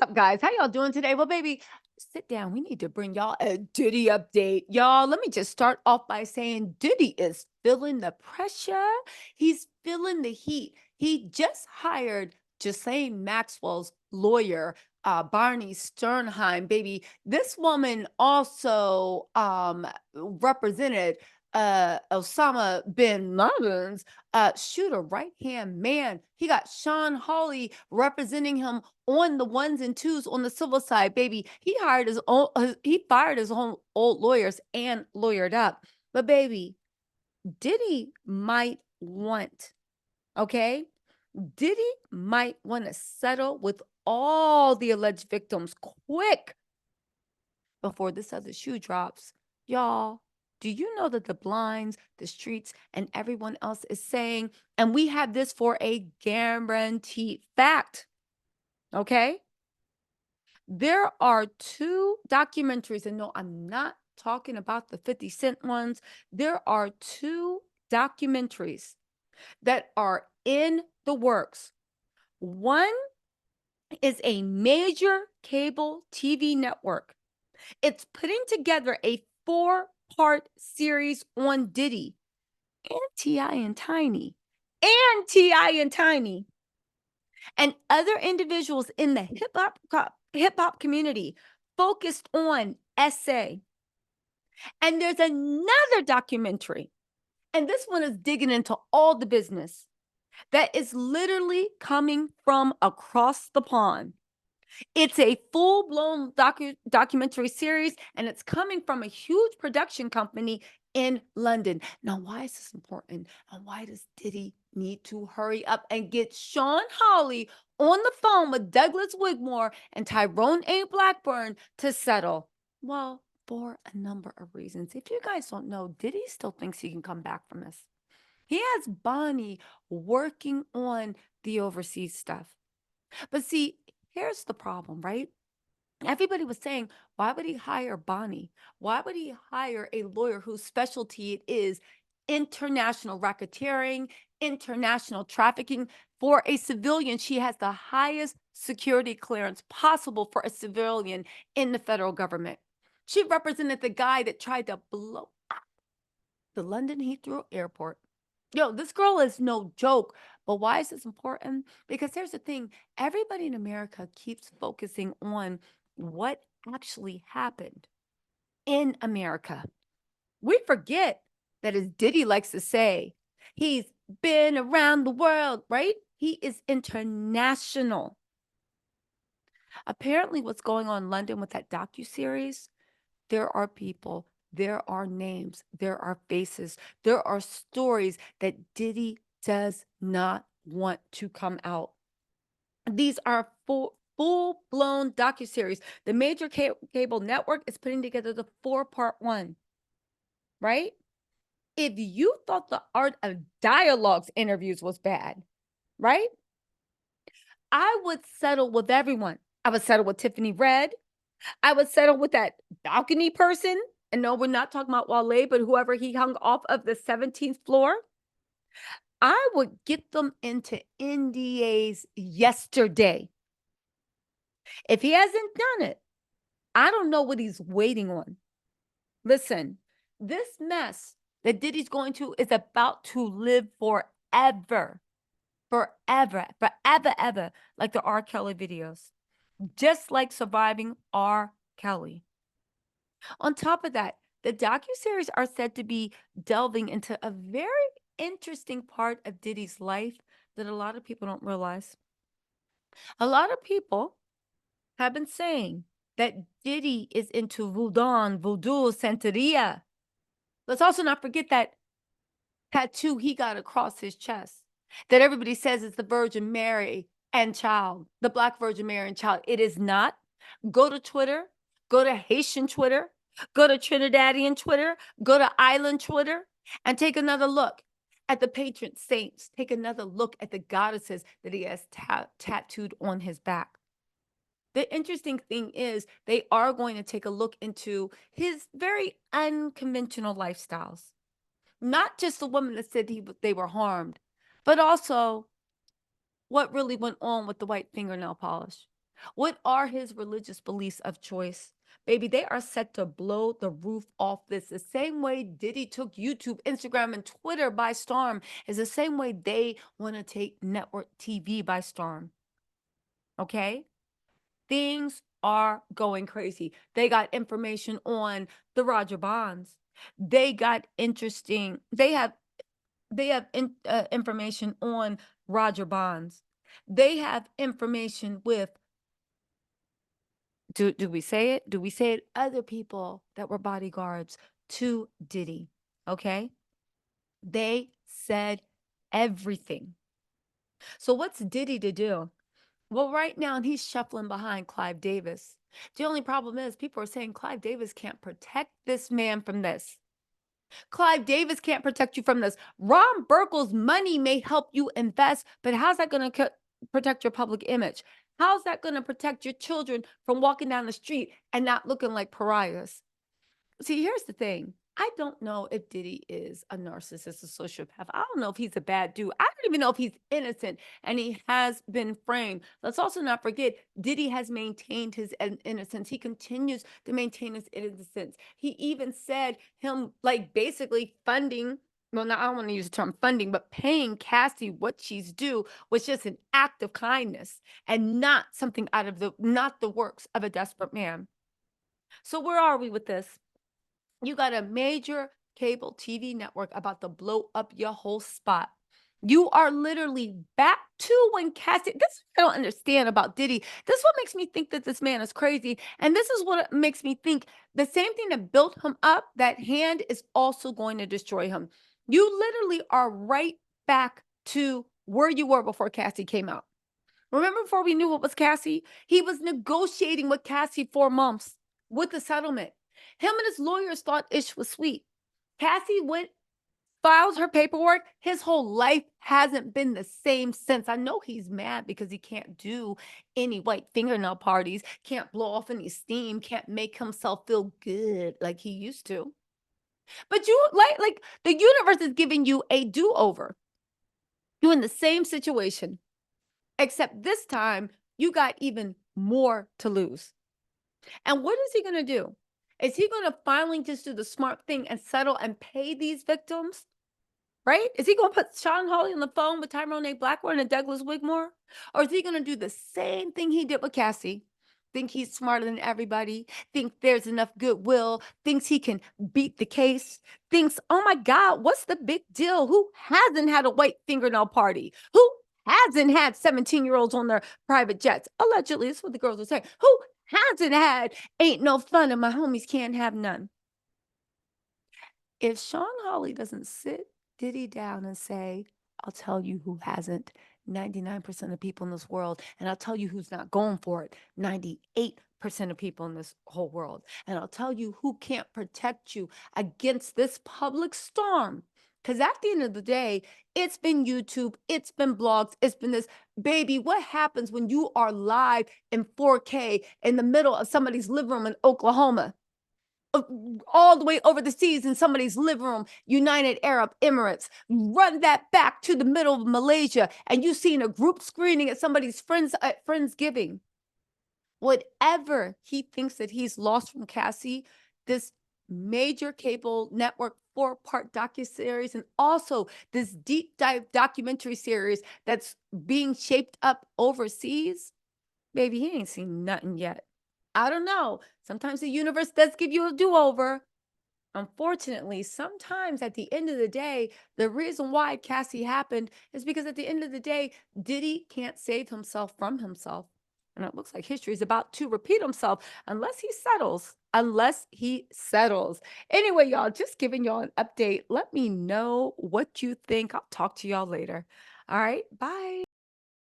Up, guys? How y'all doing today? Well, baby, sit down. We need to bring y'all a Diddy update. Y'all, let me just start off by saying Diddy is feeling the pressure. He's feeling the heat. He just hired Ghislaine Maxwell's lawyer, Barney Sternheim, baby. This woman also represented Osama bin Laden's shooter right hand man. He got Sean Hawley representing him on the ones and twos on the civil side, baby. He hired his own, he fired his own old lawyers and lawyered up. But baby, Diddy might want, okay? Diddy might want to settle with all the alleged victims quick before this other shoe drops. Y'all, do you know that the blinds, the streets, and everyone else is saying, and we have this for a guaranteed fact, okay? There are two documentaries, and no, I'm not talking about the 50 Cent ones. There are two documentaries that are in the works. One is a major cable TV network. It's putting together a four-part series on Diddy and T.I. and Tiny, and T.I. and Tiny, and other individuals in the hip hop community focused on SA. And there's another documentary, and this one is digging into all the business that is literally coming from across the pond. It's a full-blown documentary series, and it's coming from a huge production company in London. Now, why is this important? And why does Diddy need to hurry up and get Sean Hawley on the phone with Douglas Wigmore and Tyrone A. Blackburn to settle? Well, for a number of reasons. If you guys don't know, Diddy still thinks he can come back from this. He has Bonnie working on the overseas stuff. But see, here's the problem, right? Everybody was saying, why would he hire Bonnie? Why would he hire a lawyer whose specialty it is international racketeering, international trafficking? For a civilian, she has the highest security clearance possible for a civilian in the federal government. She represented the guy that tried to blow up the London Heathrow Airport. Yo, this girl is no joke. But why is this important? Because here's the thing, everybody in America keeps focusing on what actually happened in America. We forget that, as Diddy likes to say, he's been around the world, right? He is international. Apparently, what's going on in London with that docu series, there are people, there are names, there are faces, there are stories that Diddy does not want to come out. These are full-blown docuseries. The major cable network is putting together the four-part one, right? If you thought the art of dialogues interviews was bad, right? I would settle with everyone. I would settle with Tiffany Red. I would settle with that balcony person. And no, we're not talking about Wale, but whoever he hung off of the 17th floor. I would get them into NDAs yesterday. If he hasn't done it, I don't know what he's waiting on. Listen, this mess that Diddy's going to is about to live forever. Forever, forever, ever, like the R. Kelly videos. Just like surviving R. Kelly. On top of that, the docuseries are said to be delving into a very interesting part of Diddy's life that a lot of people don't realize. A lot of people have been saying that Diddy is into voodoo, Santeria. Let's also not forget that tattoo he got across his chest that everybody says is the Virgin Mary and child, the Black Virgin Mary and child. It is not. Go to Twitter, go to Haitian Twitter, go to Trinidadian Twitter, go to Island Twitter, and take another look at the patron saints. Take another look at the goddesses that he has tattooed on his back. The interesting thing is they are going to take a look into his very unconventional lifestyles. Not just the woman that said they were harmed, but also what really went on with the white fingernail polish. What are his religious beliefs of choice? Baby, they are set to blow the roof off this. The same way Diddy took YouTube, Instagram, and Twitter by storm is the same way they want to take network TV by storm. Okay? Things are going crazy. They got information on the Roger Bonds. They got interesting. They have information on Roger Bonds. They have information with do we say it? Do we say it? Other people that were bodyguards to Diddy. Okay? They said everything. So what's Diddy to do? Well, right now he's shuffling behind Clive Davis. The only problem is people are saying Clive Davis can't protect this man from this. Clive Davis can't protect you from this. Ron Burkle's money may help you invest, but how's that going to protect your public image? How's that going to protect your children from walking down the street and not looking like pariahs? See, here's the thing. I don't know if Diddy is a narcissist, a sociopath. I don't know if he's a bad dude. I don't even know if he's innocent and he has been framed. Let's also not forget Diddy has maintained his innocence. He continues to maintain his innocence. He even said him like basically funding, well, now I don't want to use the term funding, but paying Cassie what she's due was just an act of kindness and not something out of not the works of a desperate man. So where are we with this? You got a major cable TV network about to blow up your whole spot. You are literally back to when Cassie. This is what I don't understand about Diddy. This is what makes me think that this man is crazy. And this is what makes me think the same thing that built him up, that hand is also going to destroy him. You literally are right back to where you were before Cassie came out. Remember before we knew what was Cassie? He was negotiating with Cassie 4 months with the settlement. Him and his lawyers thought Ish was sweet. Cassie went, filed her paperwork. His whole life hasn't been the same since. I know he's mad because he can't do any white fingernail parties, can't blow off any steam, can't make himself feel good like he used to. But you like the universe is giving you a do-over. You're in the same situation, except this time you got even more to lose. And what is he going to do? Is he going to finally just do the smart thing and settle and pay these victims? Right? Is he going to put Sean Hawley on the phone with Tyrone A. Blackburn and Douglas Wigmore? Or is he going to do the same thing he did with Cassie? Think he's smarter than everybody, think there's enough goodwill, thinks he can beat the case, thinks, oh my God, what's the big deal? Who hasn't had a white fingernail party? Who hasn't had 17-year-olds on their private jets? Allegedly, that's what the girls are saying. Who hasn't had ain't no fun and my homies can't have none? If Sean Hawley doesn't sit Diddy down and say, I'll tell you who hasn't, 99% of people in this world, and I'll tell you who's not going for it, 98% of people in this whole world, and I'll tell you who can't protect you against this public storm. Because at the end of the day, it's been YouTube, it's been blogs, it's been this. Baby, what happens when you are live in 4K in the middle of somebody's living room in Oklahoma? All the way over the seas in somebody's living room, United Arab Emirates. Run that back to the middle of Malaysia, and you seen a group screening at somebody's friendsgiving. Whatever he thinks that he's lost from Cassie, this major cable network 4-part docu-series, and also this deep dive documentary series that's being shaped up overseas, baby, he ain't seen nothing yet. I don't know. Sometimes the universe does give you a do-over. Unfortunately, sometimes at the end of the day, the reason why Cassie happened is because at the end of the day, Diddy can't save himself from himself. And it looks like history is about to repeat himself unless he settles. Unless he settles. Anyway, y'all, just giving y'all an update. Let me know what you think. I'll talk to y'all later. All right. Bye.